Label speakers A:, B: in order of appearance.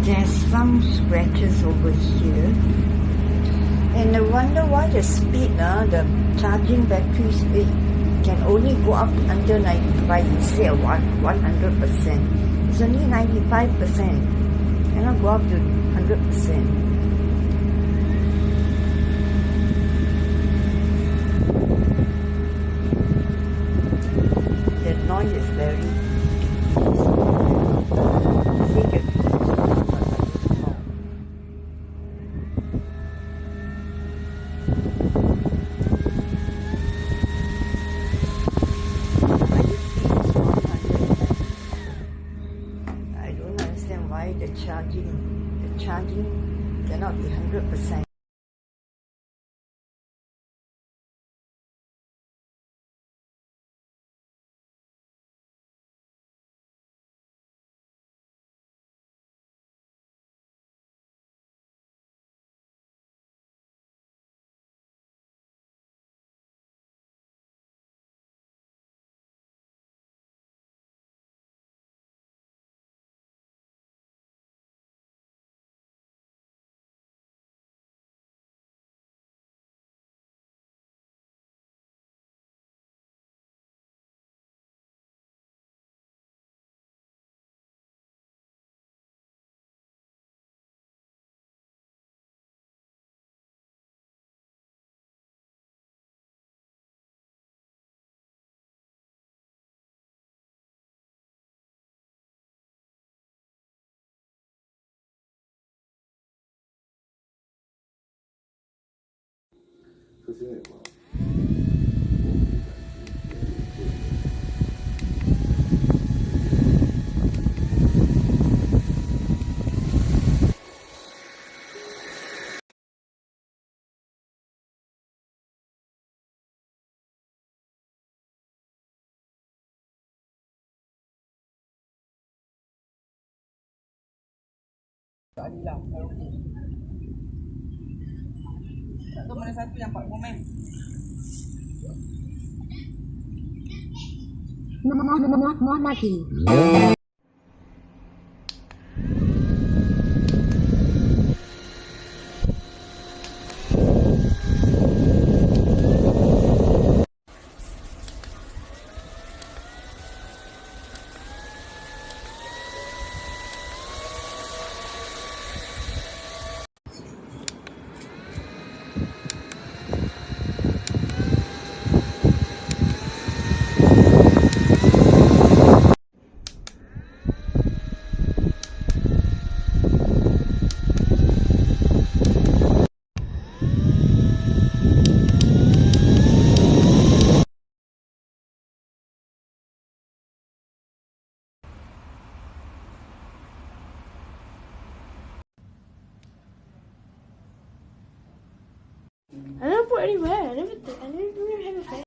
A: There's some scratches over here, and I wonder why the speed, the charging battery speed can only go up until 95 instead of 100%. It's only 95%, cannot go up to 100%. The noise is very why the charging cannot be 100%.
B: Tak tahu mana satu yang 4 komen.
C: Mohon lagi.
D: I don't put anywhere. I never have a fan.